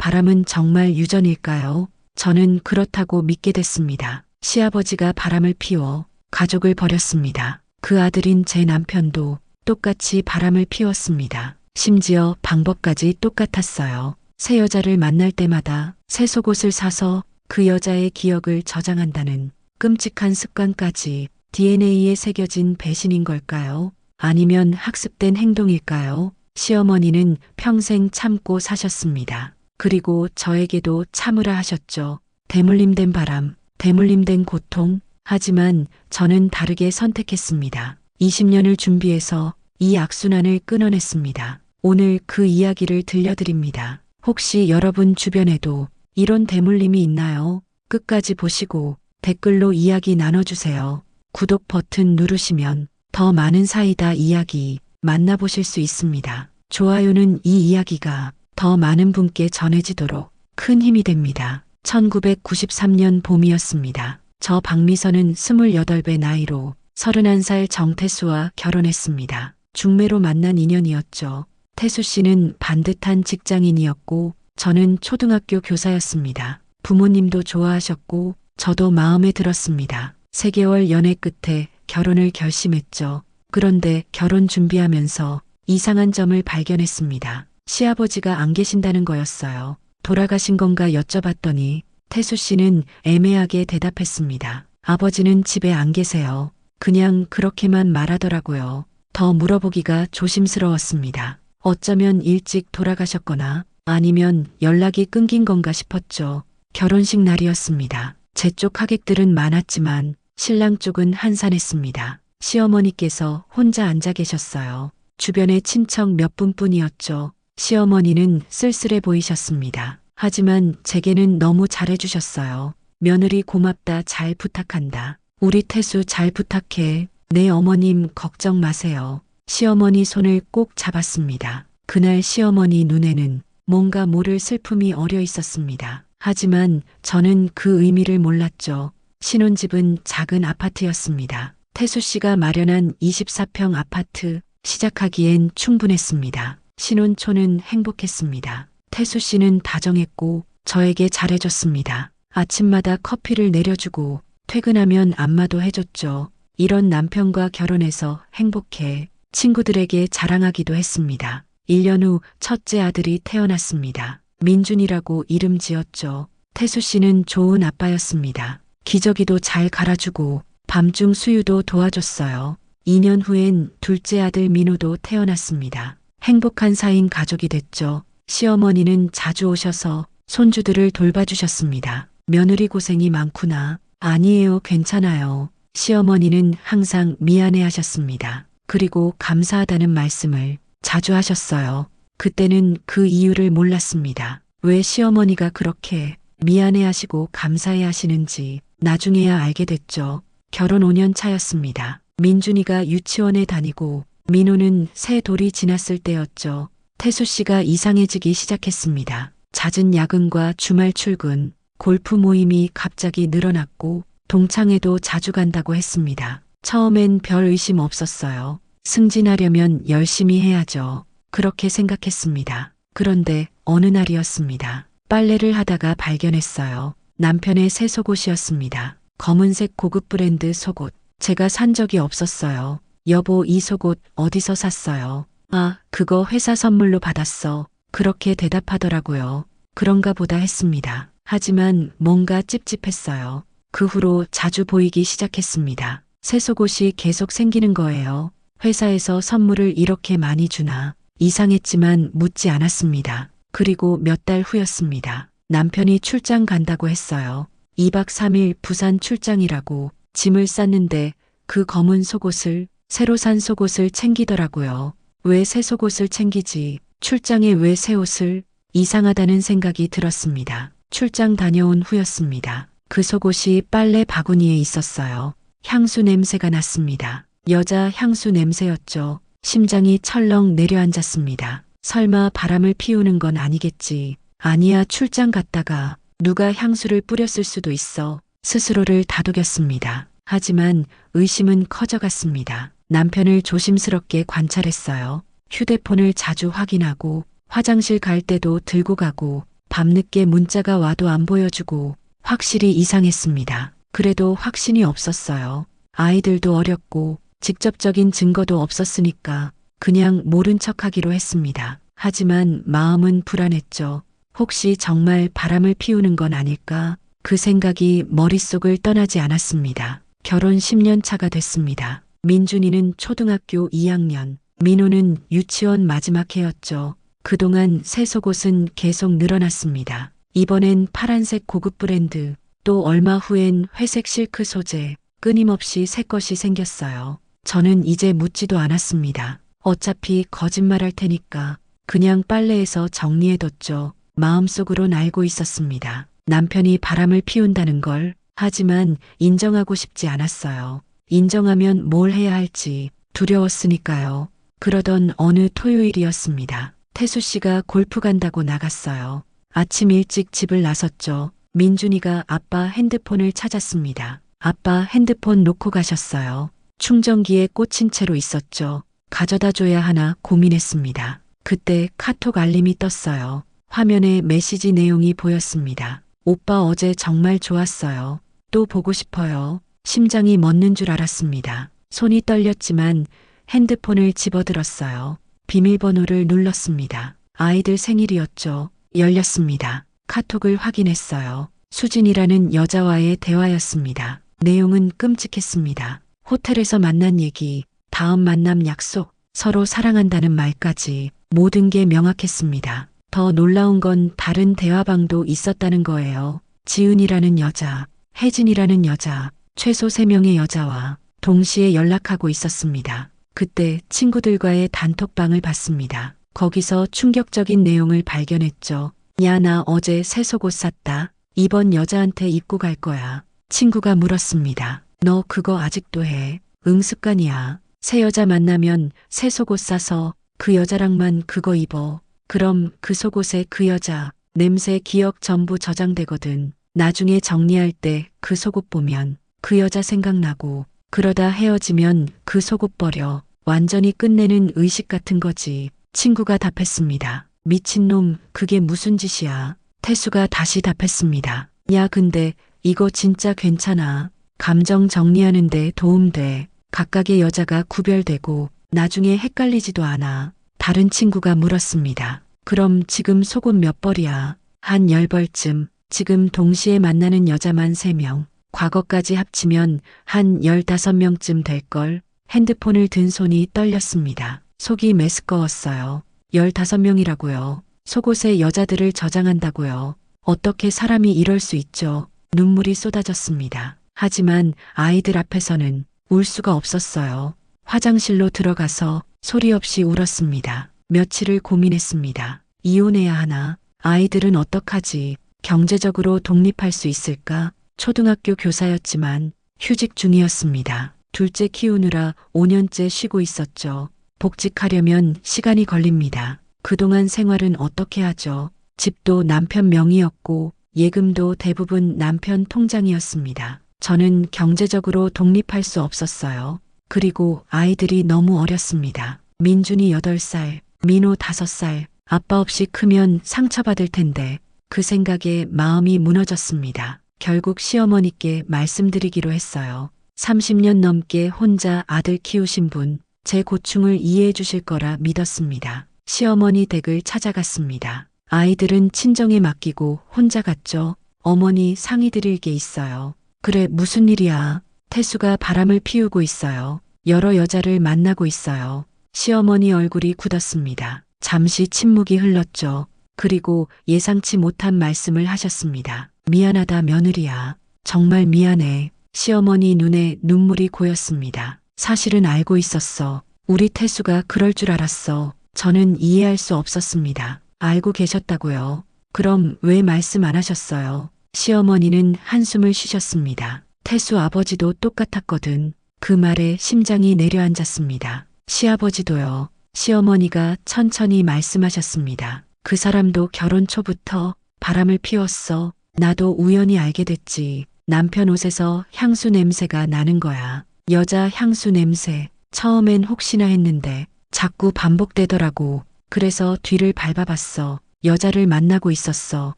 바람은 정말 유전일까요? 저는 그렇다고 믿게 됐습니다. 시아버지가 바람을 피워 가족을 버렸습니다. 그 아들인 제 남편도 똑같이 바람을 피웠습니다. 심지어 방법까지 똑같았어요. 새 여자를 만날 때마다 새 속옷을 사서 그 여자의 기억을 저장한다는 끔찍한 습관까지 DNA에 새겨진 배신인 걸까요? 아니면 학습된 행동일까요? 시어머니는 평생 참고 사셨습니다. 그리고 저에게도 참으라 하셨죠. 대물림된 바람, 대물림된 고통. 하지만 저는 다르게 선택했습니다. 20년을 준비해서 이 악순환을 끊어냈습니다. 오늘 그 이야기를 들려드립니다. 혹시 여러분 주변에도 이런 대물림이 있나요? 끝까지 보시고 댓글로 이야기 나눠주세요. 구독 버튼 누르시면 더 많은 사이다 이야기 만나보실 수 있습니다. 좋아요는 이 이야기가 더 많은 분께 전해지도록 큰 힘이 됩니다. 1993년 봄이었습니다. 저 박미선은 28배 나이로 31살 정태수와 결혼했습니다. 중매로 만난 인연이었죠. 태수 씨는 반듯한 직장인이었고 저는 초등학교 교사였습니다. 부모님도 좋아하셨고 저도 마음에 들었습니다. 3개월 연애 끝에 결혼을 결심했죠. 그런데 결혼 준비하면서 이상한 점을 발견했습니다. 시아버지가 안 계신다는 거였어요. 돌아가신 건가 여쭤봤더니 태수 씨는 애매하게 대답했습니다. 아버지는 집에 안 계세요. 그냥 그렇게만 말하더라고요. 더 물어보기가 조심스러웠습니다. 어쩌면 일찍 돌아가셨거나 아니면 연락이 끊긴 건가 싶었죠. 결혼식 날이었습니다. 제 쪽 하객들은 많았지만 신랑 쪽은 한산했습니다. 시어머니께서 혼자 앉아 계셨어요. 주변에 친척 몇 분뿐이었죠. 시어머니는 쓸쓸해 보이셨습니다. 하지만 제게는 너무 잘해주셨어요. 며느리 고맙다, 잘 부탁한다. 우리 태수 잘 부탁해. 네 어머님 걱정 마세요. 시어머니 손을 꼭 잡았습니다. 그날 시어머니 눈에는 뭔가 모를 슬픔이 어려 있었습니다. 하지만 저는 그 의미를 몰랐죠. 신혼집은 작은 아파트였습니다. 태수 씨가 마련한 24평 아파트, 시작하기엔 충분했습니다. 신혼초는 행복했습니다. 태수 씨는 다정했고 저에게 잘해줬습니다. 아침마다 커피를 내려주고 퇴근하면 안마도 해줬죠. 이런 남편과 결혼해서 행복해. 친구들에게 자랑하기도 했습니다. 1년 후 첫째 아들이 태어났습니다. 민준이라고 이름 지었죠. 태수 씨는 좋은 아빠였습니다. 기저귀도 잘 갈아주고 밤중 수유도 도와줬어요. 2년 후엔 둘째 아들 민호도 태어났습니다. 행복한 4인 가족이 됐죠. 시어머니는 자주 오셔서 손주들을 돌봐주셨습니다. 며느리 고생이 많구나. 아니에요, 괜찮아요. 시어머니는 항상 미안해 하셨습니다. 그리고 감사하다는 말씀을 자주 하셨어요. 그때는 그 이유를 몰랐습니다. 왜 시어머니가 그렇게 미안해 하시고 감사해 하시는지 나중에야 알게 됐죠. 결혼 5년 차였습니다. 민준이가 유치원에 다니고 민호는 새 돌이 지났을 때였죠. 태수 씨가 이상해지기 시작했습니다. 잦은 야근과 주말 출근, 골프 모임이 갑자기 늘어났고 동창회도 자주 간다고 했습니다. 처음엔 별 의심 없었어요. 승진하려면 열심히 해야죠. 그렇게 생각했습니다. 그런데 어느 날이었습니다. 빨래를 하다가 발견했어요. 남편의 새 속옷이었습니다. 검은색 고급 브랜드 속옷. 제가 산 적이 없었어요. 여보, 이 속옷 어디서 샀어요? 아, 그거 회사 선물로 받았어. 그렇게 대답하더라고요. 그런가 보다 했습니다. 하지만 뭔가 찝찝했어요. 그 후로 자주 보이기 시작했습니다. 새 속옷이 계속 생기는 거예요. 회사에서 선물을 이렇게 많이 주나. 이상했지만 묻지 않았습니다. 그리고 몇 달 후였습니다. 남편이 출장 간다고 했어요. 2박 3일 부산 출장이라고 짐을 쌌는데 그 검은 속옷을, 새로 산 속옷을 챙기더라고요. 왜 새 속옷을 챙기지? 출장에 왜 새 옷을? 이상하다는 생각이 들었습니다. 출장 다녀온 후였습니다. 그 속옷이 빨래 바구니에 있었어요. 향수 냄새가 났습니다. 여자 향수 냄새였죠. 심장이 철렁 내려앉았습니다. 설마 바람을 피우는 건 아니겠지. 아니야, 출장 갔다가 누가 향수를 뿌렸을 수도 있어. 스스로를 다독였습니다. 하지만 의심은 커져갔습니다. 남편을 조심스럽게 관찰했어요. 휴대폰을 자주 확인하고 화장실 갈 때도 들고 가고 밤늦게 문자가 와도 안 보여주고 확실히 이상했습니다. 그래도 확신이 없었어요. 아이들도 어렸고 직접적인 증거도 없었으니까 그냥 모른 척하기로 했습니다. 하지만 마음은 불안했죠. 혹시 정말 바람을 피우는 건 아닐까? 그 생각이 머릿속을 떠나지 않았습니다. 결혼 10년 차가 됐습니다. 민준이는 초등학교 2학년, 민호는 유치원 마지막 해였죠. 그동안 새 속옷은 계속 늘어났습니다. 이번엔 파란색 고급 브랜드, 또 얼마 후엔 회색 실크 소재, 끊임없이 새 것이 생겼어요. 저는 이제 묻지도 않았습니다. 어차피 거짓말할 테니까 그냥 빨래해서 정리해뒀죠. 마음속으론 알고 있었습니다. 남편이 바람을 피운다는 걸. 하지만 인정하고 싶지 않았어요. 인정하면 뭘 해야 할지 두려웠으니까요. 그러던 어느 토요일이었습니다. 태수 씨가 골프 간다고 나갔어요. 아침 일찍 집을 나섰죠. 민준이가 아빠 핸드폰을 찾았습니다. 아빠 핸드폰 놓고 가셨어요. 충전기에 꽂힌 채로 있었죠. 가져다 줘야 하나 고민했습니다. 그때 카톡 알림이 떴어요. 화면에 메시지 내용이 보였습니다. 오빠 어제 정말 좋았어요. 또 보고 싶어요. 심장이 멎는 줄 알았습니다. 손이 떨렸지만 핸드폰을 집어들었어요. 비밀번호를 눌렀습니다. 아이들 생일이었죠. 열렸습니다. 카톡을 확인했어요. 수진이라는 여자와의 대화였습니다. 내용은 끔찍했습니다. 호텔에서 만난 얘기, 다음 만남 약속, 서로 사랑한다는 말까지 모든 게 명확했습니다. 더 놀라운 건 다른 대화방도 있었다는 거예요. 지은이라는 여자, 혜진이라는 여자, 최소 3명의 여자와 동시에 연락하고 있었습니다. 그때 친구들과의 단톡방을 봤습니다. 거기서 충격적인 내용을 발견했죠. 야, 나 어제 새 속옷 샀다. 이번 여자한테 입고 갈 거야. 친구가 물었습니다. 너 그거 아직도 해? 응, 습관이야. 새 여자 만나면 새 속옷 사서 그 여자랑만 그거 입어. 그럼 그 속옷에 그 여자 냄새 기억 전부 저장되거든. 나중에 정리할 때 그 속옷 보면 그 여자 생각나고 그러다 헤어지면 그 속옷 버려. 완전히 끝내는 의식 같은 거지. 친구가 답했습니다. 미친놈, 그게 무슨 짓이야. 태수가 다시 답했습니다. 야, 근데 이거 진짜 괜찮아. 감정 정리하는데 도움돼. 각각의 여자가 구별되고 나중에 헷갈리지도 않아. 다른 친구가 물었습니다. 그럼 지금 속옷 몇 벌이야? 한 10벌쯤. 지금 동시에 만나는 여자만 3명. 과거까지 합치면 한 15명쯤 될걸. 핸드폰을 든 손이 떨렸습니다. 속이 메스꺼웠어요. 15명이라고요. 속옷에 여자들을 저장한다고요. 어떻게 사람이 이럴 수 있죠? 눈물이 쏟아졌습니다. 하지만 아이들 앞에서는 울 수가 없었어요. 화장실로 들어가서 소리 없이 울었습니다. 며칠을 고민했습니다. 이혼해야 하나? 아이들은 어떡하지? 경제적으로 독립할 수 있을까? 초등학교 교사였지만 휴직 중이었습니다. 둘째 키우느라 5년째 쉬고 있었죠. 복직하려면 시간이 걸립니다. 그동안 생활은 어떻게 하죠? 집도 남편 명의였고 예금도 대부분 남편 통장이었습니다. 저는 경제적으로 독립할 수 없었어요. 그리고 아이들이 너무 어렸습니다. 민준이 8살, 민호 5살, 아빠 없이 크면 상처받을 텐데 그 생각에 마음이 무너졌습니다. 결국 시어머니께 말씀드리기로 했어요. 30년 넘게 혼자 아들 키우신 분, 제 고충을 이해해 주실 거라 믿었습니다. 시어머니 댁을 찾아갔습니다. 아이들은 친정에 맡기고 혼자 갔죠. 어머니 상의 드릴 게 있어요. 그래, 무슨 일이야? 태수가 바람을 피우고 있어요. 여러 여자를 만나고 있어요. 시어머니 얼굴이 굳었습니다. 잠시 침묵이 흘렀죠. 그리고 예상치 못한 말씀을 하셨습니다. 미안하다, 며느리야. 정말 미안해. 시어머니 눈에 눈물이 고였습니다. 사실은 알고 있었어. 우리 태수가 그럴 줄 알았어. 저는 이해할 수 없었습니다. 알고 계셨다고요? 그럼 왜 말씀 안 하셨어요? 시어머니는 한숨을 쉬셨습니다. 태수 아버지도 똑같았거든. 그 말에 심장이 내려앉았습니다. 시아버지도요. 시어머니가 천천히 말씀하셨습니다. 그 사람도 결혼 초부터 바람을 피웠어. 나도 우연히 알게 됐지. 남편 옷에서 향수 냄새가 나는 거야. 여자 향수 냄새. 처음엔 혹시나 했는데 자꾸 반복되더라고. 그래서 뒤를 밟아봤어. 여자를 만나고 있었어.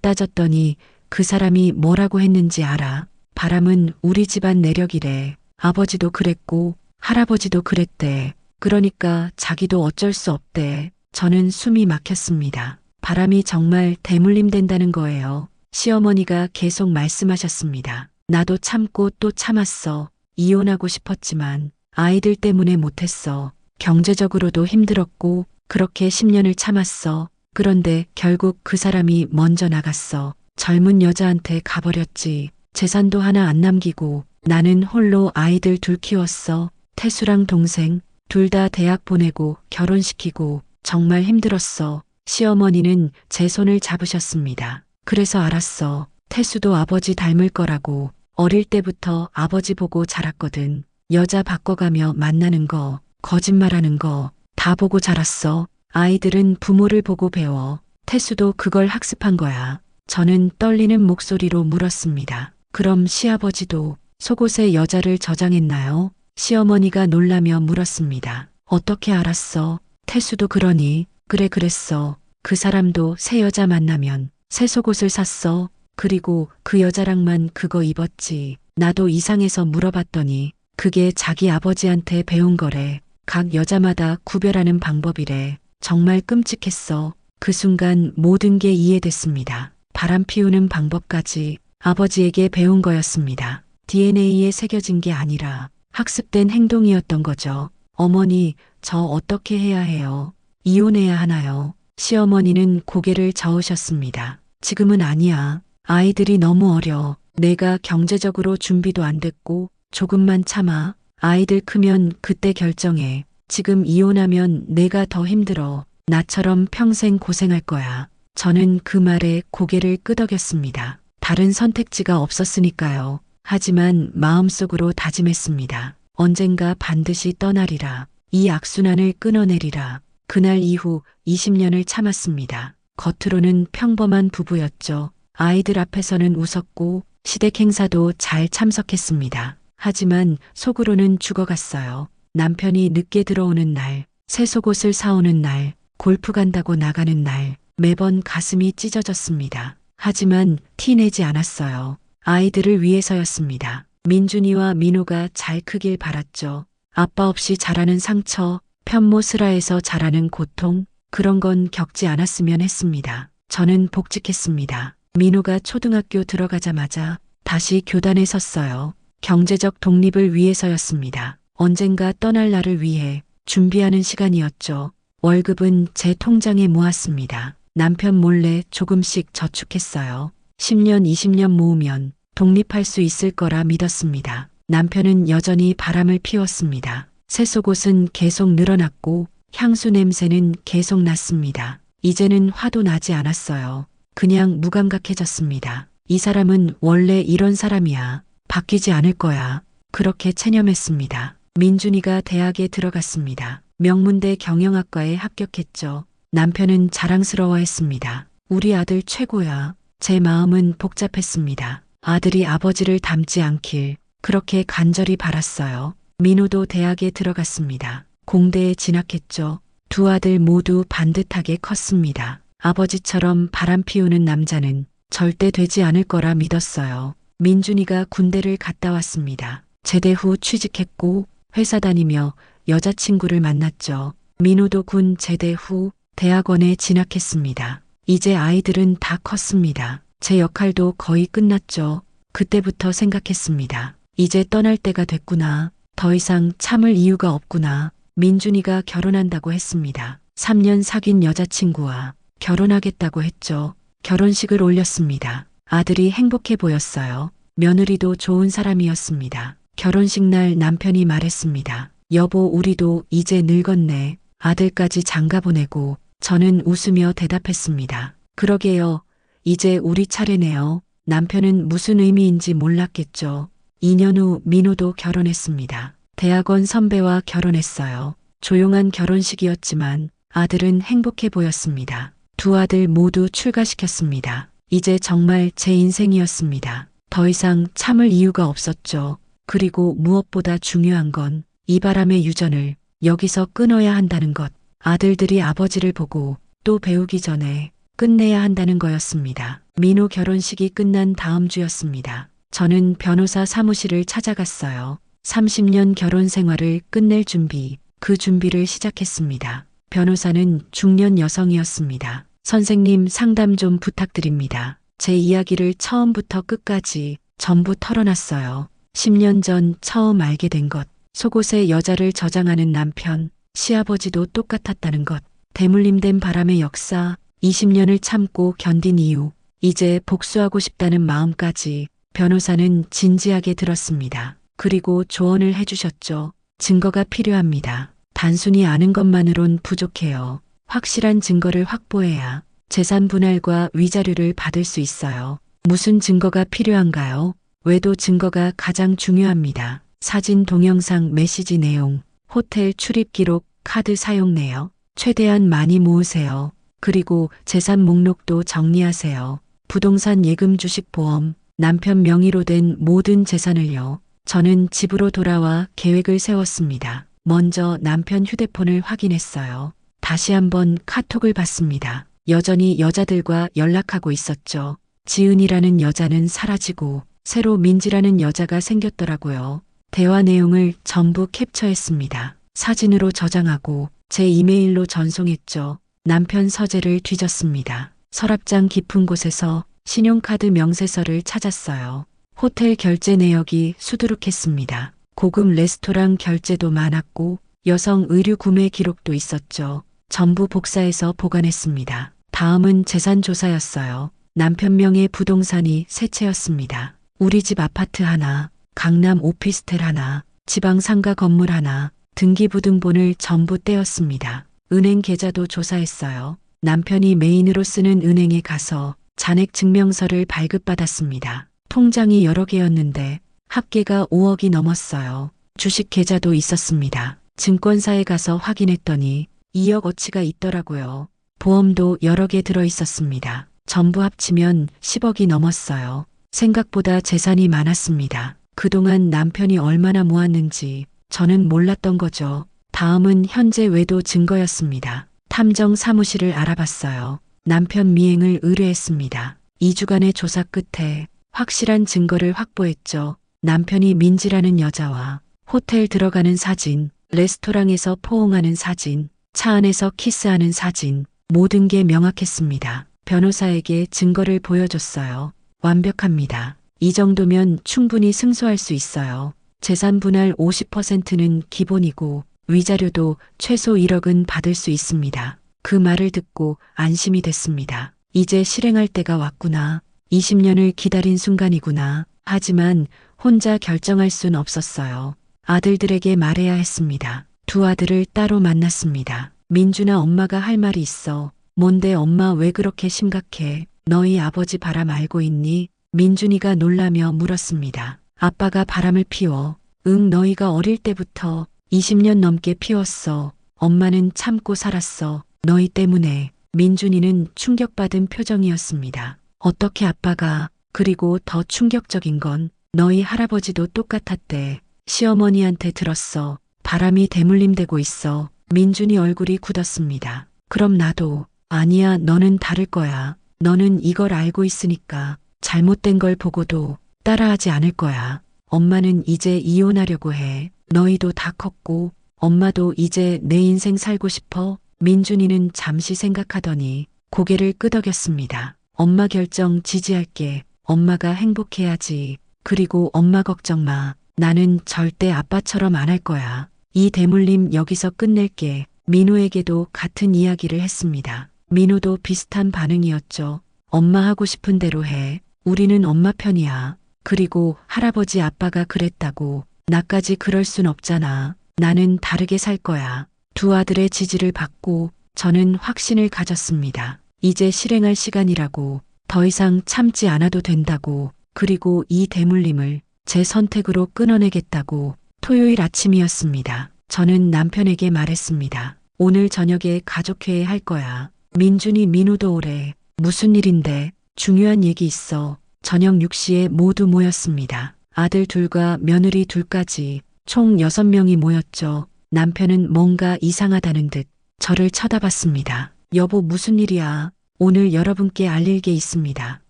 따졌더니 그 사람이 뭐라고 했는지 알아? 바람은 우리 집안 내력이래. 아버지도 그랬고 할아버지도 그랬대. 그러니까 자기도 어쩔 수 없대. 저는 숨이 막혔습니다. 바람이 정말 대물림 된다는 거예요. 시어머니가 계속 말씀하셨습니다. 나도 참고 또 참았어. 이혼하고 싶었지만 아이들 때문에 못했어. 경제적으로도 힘들었고 그렇게 10년을 참았어. 그런데 결국 그 사람이 먼저 나갔어. 젊은 여자한테 가버렸지. 재산도 하나 안 남기고 나는 홀로 아이들 둘 키웠어. 태수랑 동생 둘 다 대학 보내고 결혼시키고 정말 힘들었어. 시어머니는 제 손을 잡으셨습니다. 그래서 알았어. 태수도 아버지 닮을 거라고. 어릴 때부터 아버지 보고 자랐거든. 여자 바꿔가며 만나는 거, 거짓말하는 거 다 보고 자랐어. 아이들은 부모를 보고 배워. 태수도 그걸 학습한 거야. 저는 떨리는 목소리로 물었습니다. 그럼 시아버지도 속옷에 여자를 저장했나요? 시어머니가 놀라며 물었습니다. 어떻게 알았어? 태수도 그러니? 그래 그랬어. 그 사람도 새 여자 만나면 새 속옷을 샀어. 그리고 그 여자랑만 그거 입었지. 나도 이상해서 물어봤더니 그게 자기 아버지한테 배운 거래. 각 여자마다 구별하는 방법이래. 정말 끔찍했어. 그 순간 모든 게 이해됐습니다. 바람 피우는 방법까지 아버지에게 배운 거였습니다. DNA에 새겨진 게 아니라 학습된 행동이었던 거죠. 어머니, 저 어떻게 해야 해요? 이혼해야 하나요? 시어머니는 고개를 저으셨습니다. 지금은 아니야. 아이들이 너무 어려. 내가 경제적으로 준비도 안 됐고 조금만 참아. 아이들 크면 그때 결정해. 지금 이혼하면 내가 더 힘들어. 나처럼 평생 고생할 거야. 저는 그 말에 고개를 끄덕였습니다. 다른 선택지가 없었으니까요. 하지만 마음속으로 다짐했습니다. 언젠가 반드시 떠나리라. 이 악순환을 끊어내리라. 그날 이후 20년을 참았습니다. 겉으로는 평범한 부부였죠. 아이들 앞에서는 웃었고 시댁 행사도 잘 참석했습니다. 하지만 속으로는 죽어갔어요. 남편이 늦게 들어오는 날, 새 속옷을 사오는 날, 골프 간다고 나가는 날, 매번 가슴이 찢어졌습니다. 하지만 티 내지 않았어요. 아이들을 위해서였습니다. 민준이와 민호가 잘 크길 바랐죠. 아빠 없이 자라는 상처, 편모스라에서 자라는 고통, 그런 건 겪지 않았으면 했습니다. 저는 복직했습니다. 민호가 초등학교 들어가자마자 다시 교단에 섰어요. 경제적 독립을 위해서였습니다. 언젠가 떠날 날을 위해 준비하는 시간이었죠. 월급은 제 통장에 모았습니다. 남편 몰래 조금씩 저축했어요. 10년, 20년 모으면 독립할 수 있을 거라 믿었습니다. 남편은 여전히 바람을 피웠습니다. 새 속옷은 계속 늘어났고 향수 냄새는 계속 났습니다. 이제는 화도 나지 않았어요. 그냥 무감각해졌습니다. 이 사람은 원래 이런 사람이야. 바뀌지 않을 거야. 그렇게 체념했습니다. 민준이가 대학에 들어갔습니다. 명문대 경영학과에 합격했죠. 남편은 자랑스러워했습니다. 우리 아들 최고야. 제 마음은 복잡했습니다. 아들이 아버지를 닮지 않길 그렇게 간절히 바랐어요. 민호도 대학에 들어갔습니다. 공대에 진학했죠. 두 아들 모두 반듯하게 컸습니다. 아버지처럼 바람 피우는 남자는 절대 되지 않을 거라 믿었어요. 민준이가 군대를 갔다 왔습니다. 제대 후 취직했고 회사 다니며 여자친구를 만났죠. 민호도 군 제대 후 대학원에 진학했습니다. 이제 아이들은 다 컸습니다. 제 역할도 거의 끝났죠. 그때부터 생각했습니다. 이제 떠날 때가 됐구나. 더 이상 참을 이유가 없구나. 민준이가 결혼한다고 했습니다. 3년 사귄 여자친구와 결혼하겠다고 했죠. 결혼식을 올렸습니다. 아들이 행복해 보였어요. 며느리도 좋은 사람이었습니다. 결혼식 날 남편이 말했습니다. 여보, 우리도 이제 늙었네. 아들까지 장가 보내고. 저는 웃으며 대답했습니다. 그러게요. 이제 우리 차례네요. 남편은 무슨 의미인지 몰랐겠죠. 2년 후 민호도 결혼했습니다. 대학원 선배와 결혼했어요. 조용한 결혼식이었지만 아들은 행복해 보였습니다. 두 아들 모두 출가시켰습니다. 이제 정말 제 인생이었습니다. 더 이상 참을 이유가 없었죠. 그리고 무엇보다 중요한 건 이 바람의 유전을 여기서 끊어야 한다는 것. 아들들이 아버지를 보고 또 배우기 전에 끝내야 한다는 거였습니다. 민호 결혼식이 끝난 다음 주였습니다. 저는 변호사 사무실을 찾아갔어요. 30년 결혼 생활을 끝낼 준비, 그 준비를 시작했습니다. 변호사는 중년 여성이었습니다. 선생님, 상담 좀 부탁드립니다. 제 이야기를 처음부터 끝까지 전부 털어놨어요. 10년 전 처음 알게 된 것, 속옷에 여자를 저장하는 남편, 시아버지도 똑같았다는 것, 대물림된 바람의 역사, 20년을 참고 견딘 이유, 이제 복수하고 싶다는 마음까지 변호사는 진지하게 들었습니다. 그리고 조언을 해주셨죠. 증거가 필요합니다. 단순히 아는 것만으론 부족해요. 확실한 증거를 확보해야 재산 분할과 위자료를 받을 수 있어요. 무슨 증거가 필요한가요? 외도 증거가 가장 중요합니다. 사진, 동영상, 메시지 내용, 호텔 출입 기록, 카드 사용 내역. 최대한 많이 모으세요. 그리고 재산 목록도 정리하세요. 부동산, 예금, 주식, 보험, 남편 명의로 된 모든 재산을요. 저는 집으로 돌아와 계획을 세웠습니다. 먼저 남편 휴대폰을 확인했어요. 다시 한번 카톡을 봤습니다. 여전히 여자들과 연락하고 있었죠. 지은이라는 여자는 사라지고 새로 민지라는 여자가 생겼더라고요. 대화 내용을 전부 캡처했습니다. 사진으로 저장하고 제 이메일로 전송했죠. 남편 서재를 뒤졌습니다. 서랍장 깊은 곳에서 신용카드 명세서를 찾았어요. 호텔 결제 내역이 수두룩했습니다. 고급 레스토랑 결제도 많았고 여성 의류 구매 기록도 있었죠. 전부 복사해서 보관했습니다. 다음은 재산 조사였어요. 남편 명의 부동산이 세 채였습니다. 우리 집 아파트 하나, 강남 오피스텔 하나, 지방 상가 건물 하나, 등기부등본을 전부 떼었습니다. 은행 계좌도 조사했어요. 남편이 메인으로 쓰는 은행에 가서 잔액 증명서를 발급받았습니다. 통장이 여러 개였는데 합계가 5억이 넘었어요. 주식 계좌도 있었습니다. 증권사에 가서 확인했더니 2억 어치가 있더라고요. 보험도 여러 개 들어 있었습니다. 전부 합치면 10억이 넘었어요. 생각보다 재산이 많았습니다. 그동안 남편이 얼마나 모았는지 저는 몰랐던 거죠. 다음은 현재 외도 증거였습니다. 탐정 사무실을 알아봤어요. 남편 미행을 의뢰했습니다. 2주간의 조사 끝에 확실한 증거를 확보했죠. 남편이 민지라는 여자와 호텔 들어가는 사진, 레스토랑에서 포옹하는 사진, 차 안에서 키스하는 사진, 모든 게 명확했습니다. 변호사에게 증거를 보여줬어요. 완벽합니다. 이 정도면 충분히 승소할 수 있어요. 재산 분할 50%는 기본이고 위자료도 최소 1억은 받을 수 있습니다. 그 말을 듣고 안심이 됐습니다. 이제 실행할 때가 왔구나. 20년을 기다린 순간이구나. 하지만 혼자 결정할 순 없었어요. 아들들에게 말해야 했습니다. 두 아들을 따로 만났습니다. 민준아, 엄마가 할 말이 있어. 뭔데 엄마, 왜 그렇게 심각해? 너희 아버지 바람 알고 있니? 민준이가 놀라며 물었습니다. 아빠가 바람을 피워. 응, 너희가 어릴 때부터 20년 넘게 피웠어. 엄마는 참고 살았어. 너희 때문에. 민준이는 충격받은 표정이었습니다. 어떻게 아빠가? 그리고 더 충격적인 건 너희 할아버지도 똑같았대. 시어머니한테 들었어. 바람이 대물림되고 있어. 민준이 얼굴이 굳었습니다. 그럼 나도. 아니야, 너는 다를 거야. 너는 이걸 알고 있으니까 잘못된 걸 보고도 따라하지 않을 거야. 엄마는 이제 이혼하려고 해. 너희도 다 컸고 엄마도 이제 내 인생 살고 싶어. 민준이는 잠시 생각하더니 고개를 끄덕였습니다. 엄마 결정 지지할게. 엄마가 행복해야지. 그리고 엄마 걱정 마. 나는 절대 아빠처럼 안 할 거야. 이 대물림 여기서 끝낼게. 민호에게도 같은 이야기를 했습니다. 민호도 비슷한 반응이었죠. 엄마 하고 싶은 대로 해. 우리는 엄마 편이야. 그리고 할아버지 아빠가 그랬다고 나까지 그럴 순 없잖아. 나는 다르게 살 거야. 두 아들의 지지를 받고 저는 확신을 가졌습니다. 이제 실행할 시간이라고. 더 이상 참지 않아도 된다고. 그리고 이 대물림을 제 선택으로 끊어내겠다고. 토요일 아침이었습니다. 저는 남편에게 말했습니다. 오늘 저녁에 가족회의 할 거야. 민준이, 민호도 오래. 무슨 일인데? 중요한 얘기 있어. 저녁 6시에 모두 모였습니다. 아들 둘과 며느리 둘까지 총 6명이 모였죠. 남편은 뭔가 이상하다는 듯 저를 쳐다봤습니다. 여보, 무슨 일이야? 오늘 여러분께 알릴 게 있습니다.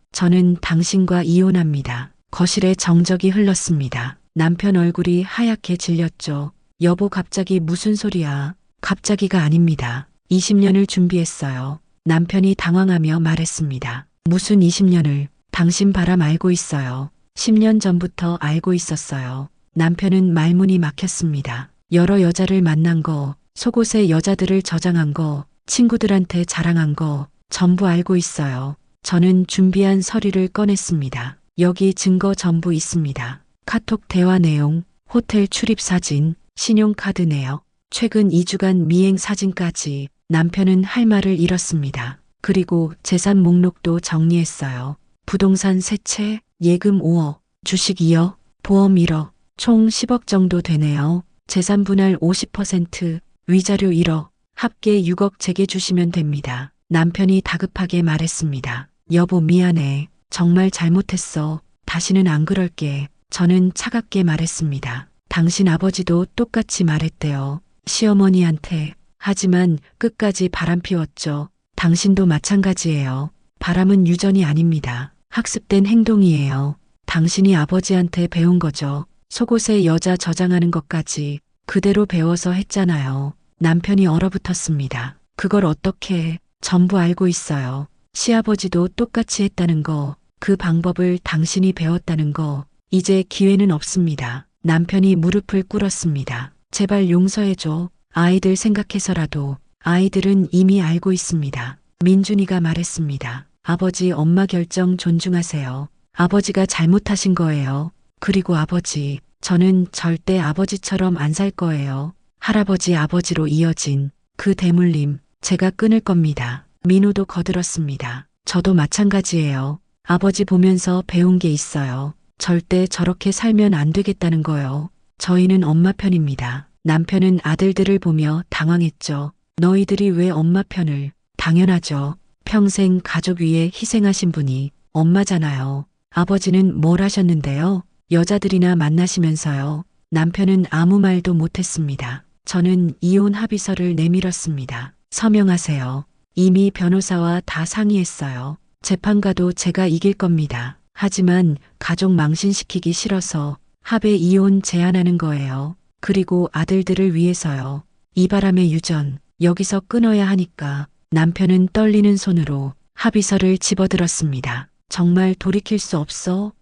저는 당신과 이혼합니다. 거실에 정적이 흘렀습니다. 남편 얼굴이 하얗게 질렸죠. 여보, 갑자기 무슨 소리야? 갑자기가 아닙니다. 20년을 준비했어요. 남편이 당황하며 말했습니다. 무슨 20년을? 당신 바람 알고 있어요. 10년 전부터 알고 있었어요. 남편은 말문이 막혔습니다. 여러 여자를 만난 거, 속옷에 여자들을 저장한 거, 친구들한테 자랑한 거 전부 알고 있어요. 저는 준비한 서류를 꺼냈습니다. 여기 증거 전부 있습니다. 카톡 대화 내용, 호텔 출입 사진, 신용카드 내역, 최근 2주간 미행 사진까지. 남편은 할 말을 잃었습니다. 그리고 재산 목록도 정리했어요. 부동산 3채, 예금 5억, 주식 2억, 보험 1억, 총 10억 정도 되네요. 재산 분할 50%, 위자료 1억, 합계 6억 제게 주시면 됩니다. 남편이 다급하게 말했습니다. 여보, 미안해. 정말 잘못했어. 다시는 안 그럴게. 저는 차갑게 말했습니다. 당신 아버지도 똑같이 말했대요. 시어머니한테. 하지만 끝까지 바람 피웠죠. 당신도 마찬가지예요. 바람은 유전이 아닙니다. 학습된 행동이에요. 당신이 아버지한테 배운 거죠. 속옷에 여자 저장하는 것까지 그대로 배워서 했잖아요. 남편이 얼어붙었습니다. 그걸 어떻게 해? 전부 알고 있어요. 시아버지도 똑같이 했다는 거, 그 방법을 당신이 배웠다는 거, 이제 기회는 없습니다. 남편이 무릎을 꿇었습니다. 제발 용서해줘. 아이들 생각해서라도. 아이들은 이미 알고 있습니다. 민준이가 말했습니다. 아버지, 엄마 결정 존중하세요. 아버지가 잘못하신 거예요. 그리고 아버지, 저는 절대 아버지처럼 안 살 거예요. 할아버지, 아버지로 이어진 그 대물림, 제가 끊을 겁니다. 민호도 거들었습니다. 저도 마찬가지예요. 아버지 보면서 배운 게 있어요. 절대 저렇게 살면 안 되겠다는 거요. 저희는 엄마 편입니다. 남편은 아들들을 보며 당황했죠. 너희들이 왜 엄마 편을? 당연하죠. 평생 가족 위해 희생하신 분이 엄마잖아요. 아버지는 뭘 하셨는데요? 여자들이나 만나시면서요. 남편은 아무 말도 못했습니다. 저는 이혼 합의서를 내밀었습니다. 서명하세요. 이미 변호사와 다 상의했어요. 재판 가도 제가 이길 겁니다. 하지만 가족 망신시키기 싫어서 합의 이혼 제안하는 거예요. 그리고 아들들을 위해서요. 이 바람의 유전, 여기서 끊어야 하니까. 남편은 떨리는 손으로 합의서를 집어들었습니다. 정말 돌이킬 수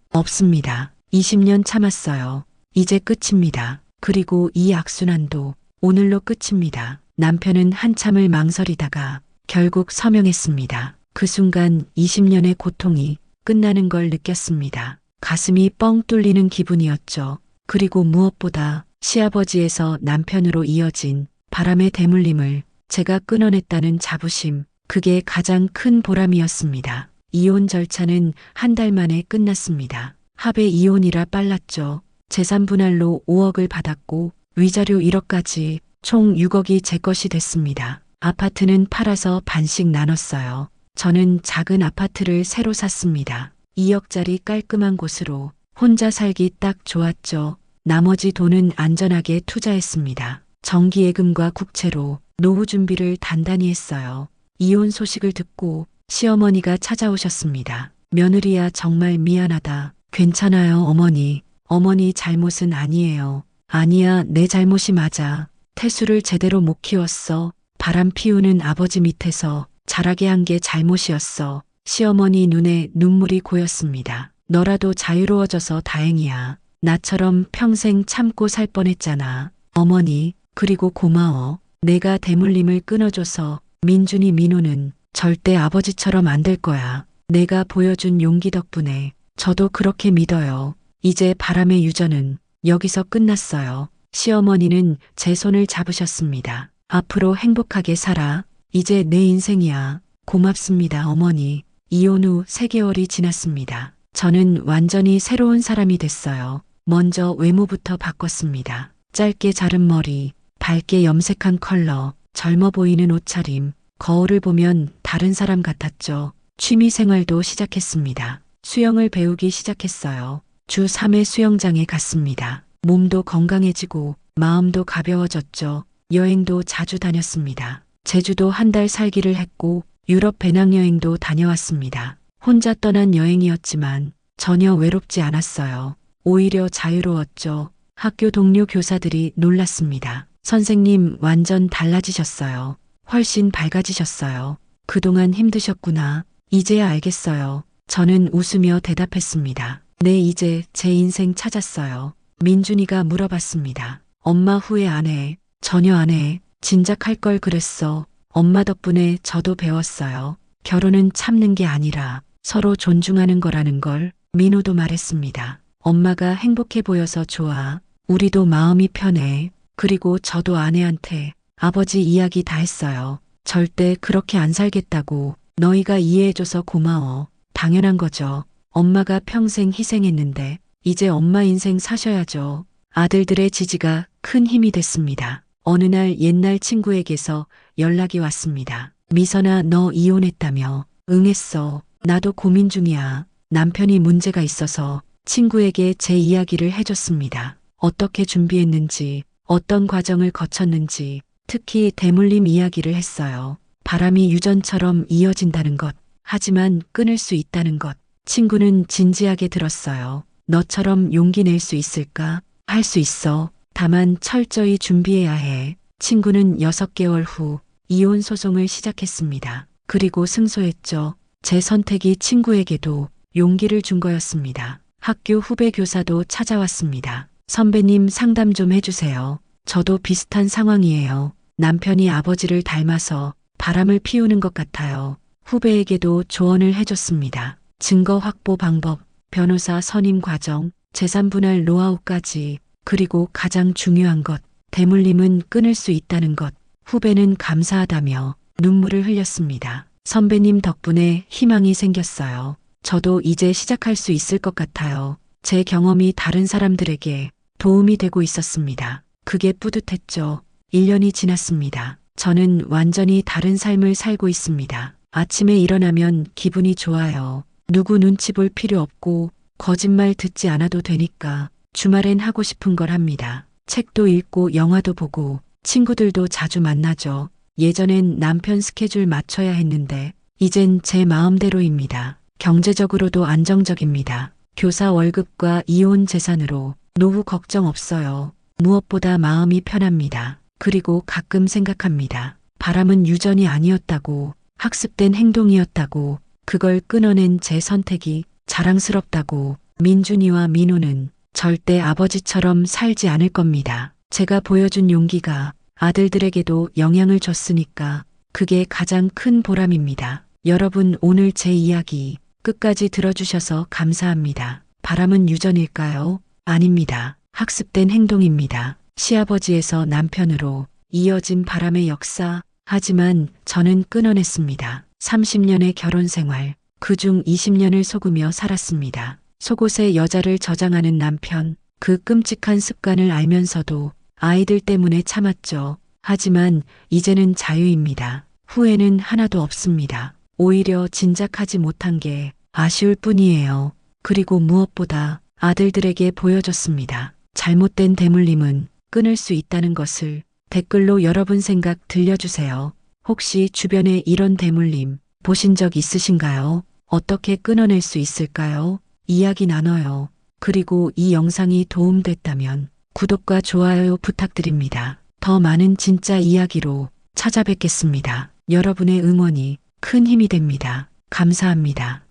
없습니다. 20년 참았어요. 이제 끝입니다. 그리고 이 악순환도 오늘로 끝입니다. 남편은 한참을 망설이다가 결국 서명했습니다. 그 순간 20년의 고통이 끝나는 걸 느꼈습니다. 가슴이 뻥 뚫리는 기분이었죠. 그리고 무엇보다 시아버지에서 남편으로 이어진 바람의 대물림을 제가 끊어냈다는 자부심, 그게 가장 큰 보람이었습니다. 이혼 절차는 한 달 만에 끝났습니다. 합의 이혼이라 빨랐죠. 재산 분할로 5억을 받았고 위자료 1억까지 총 6억이 제 것이 됐습니다. 아파트는 팔아서 반씩 나눴어요. 저는 작은 아파트를 새로 샀습니다. 2억짜리 깔끔한 곳으로. 혼자 살기 딱 좋았죠. 나머지 돈은 안전하게 투자했습니다. 정기예금과 국채로 노후 준비를 단단히 했어요. 이혼 소식을 듣고 시어머니가 찾아오셨습니다. 며느리야, 정말 미안하다. 괜찮아요, 어머니. 어머니 잘못은 아니에요. 아니야, 내 잘못이 맞아. 태수를 제대로 못 키웠어. 바람 피우는 아버지 밑에서 자라게 한 게 잘못이었어. 시어머니 눈에 눈물이 고였습니다. 너라도 자유로워져서 다행이야. 나처럼 평생 참고 살 뻔했잖아. 어머니, 그리고 고마워. 내가 대물림을 끊어줘서. 민준이, 민호는 절대 아버지처럼 안 될 거야. 내가 보여준 용기 덕분에. 저도 그렇게 믿어요. 이제 바람의 유전은 여기서 끝났어요. 시어머니는 제 손을 잡으셨습니다. 앞으로 행복하게 살아. 이제 내 인생이야. 고맙습니다, 어머니. 이혼 후 3개월이 지났습니다. 저는 완전히 새로운 사람이 됐어요. 먼저 외모부터 바꿨습니다. 짧게 자른 머리, 밝게 염색한 컬러, 젊어 보이는 옷차림, 거울을 보면 다른 사람 같았죠. 취미 생활도 시작했습니다. 수영을 배우기 시작했어요. 주 3회 수영장에 갔습니다. 몸도 건강해지고 마음도 가벼워졌죠. 여행도 자주 다녔습니다. 제주도 한 달 살기를 했고 유럽 배낭여행도 다녀왔습니다. 혼자 떠난 여행이었지만 전혀 외롭지 않았어요. 오히려 자유로웠죠. 학교 동료 교사들이 놀랐습니다. 선생님 완전 달라지셨어요. 훨씬 밝아지셨어요. 그동안 힘드셨구나. 이제야 알겠어요. 저는 웃으며 대답했습니다. 네, 이제 제 인생 찾았어요. 민준이가 물어봤습니다. 엄마 후회 안 해? 전혀 안 해. 진작 할 걸 그랬어. 엄마 덕분에 저도 배웠어요. 결혼은 참는 게 아니라 서로 존중하는 거라는 걸. 민호도 말했습니다. 엄마가 행복해 보여서 좋아. 우리도 마음이 편해. 그리고 저도 아내한테 아버지 이야기 다 했어요. 절대 그렇게 안 살겠다고. 너희가 이해해줘서 고마워. 당연한 거죠. 엄마가 평생 희생했는데 이제 엄마 인생 사셔야죠. 아들들의 지지가 큰 힘이 됐습니다. 어느 날 옛날 친구에게서 연락이 왔습니다. 미선아, 너 이혼했다며? 응했어. 나도 고민 중이야. 남편이 문제가 있어서. 친구에게 제 이야기를 해줬습니다. 어떻게 준비했는지, 어떤 과정을 거쳤는지, 특히 대물림 이야기를 했어요. 바람이 유전처럼 이어진다는 것, 하지만 끊을 수 있다는 것. 친구는 진지하게 들었어요. 너처럼 용기 낼 수 있을까? 할 수 있어. 다만 철저히 준비해야 해. 친구는 6개월 후 이혼 소송을 시작했습니다. 그리고 승소했죠. 제 선택이 친구에게도 용기를 준 거였습니다. 학교 후배 교사도 찾아왔습니다. 선배님, 상담 좀 해주세요. 저도 비슷한 상황이에요. 남편이 아버지를 닮아서 바람을 피우는 것 같아요. 후배에게도 조언을 해줬습니다. 증거 확보 방법, 변호사 선임 과정, 재산 분할 노하우까지. 그리고 가장 중요한 것, 대물림은 끊을 수 있다는 것. 후배는 감사하다며 눈물을 흘렸습니다. 선배님 덕분에 희망이 생겼어요. 저도 이제 시작할 수 있을 것 같아요. 제 경험이 다른 사람들에게 도움이 되고 있었습니다. 그게 뿌듯했죠. 1년이 지났습니다. 저는 완전히 다른 삶을 살고 있습니다. 아침에 일어나면 기분이 좋아요. 누구 눈치 볼 필요 없고 거짓말 듣지 않아도 되니까 주말엔 하고 싶은 걸 합니다. 책도 읽고 영화도 보고 친구들도 자주 만나죠. 예전엔 남편 스케줄 맞춰야 했는데 이젠 제 마음대로입니다. 경제적으로도 안정적입니다. 교사 월급과 이혼 재산으로 노후 걱정 없어요. 무엇보다 마음이 편합니다. 그리고 가끔 생각합니다. 바람은 유전이 아니었다고, 학습된 행동이었다고, 그걸 끊어낸 제 선택이 자랑스럽다고. 민준이와 민호는 절대 아버지처럼 살지 않을 겁니다. 제가 보여준 용기가 아들들에게도 영향을 줬으니까 그게 가장 큰 보람입니다. 여러분, 오늘 제 이야기 끝까지 들어주셔서 감사합니다. 바람은 유전일까요? 아닙니다. 학습된 행동입니다. 시아버지에서 남편으로 이어진 바람의 역사. 하지만 저는 끊어냈습니다. 30년의 결혼 생활, 그중 20년을 속으며 살았습니다. 속옷에 여자를 저장하는 남편, 그 끔찍한 습관을 알면서도 아이들 때문에 참았죠. 하지만 이제는 자유입니다. 후회는 하나도 없습니다. 오히려 진작하지 못한 게 아쉬울 뿐이에요. 그리고 무엇보다 아들들에게 보여줬습니다. 잘못된 대물림은 끊을 수 있다는 것을. 댓글로 여러분 생각 들려주세요. 혹시 주변에 이런 대물림 보신 적 있으신가요? 어떻게 끊어낼 수 있을까요? 이야기 나눠요. 그리고 이 영상이 도움됐다면 구독과 좋아요 부탁드립니다. 더 많은 진짜 이야기로 찾아뵙겠습니다. 여러분의 응원이 큰 힘이 됩니다. 감사합니다.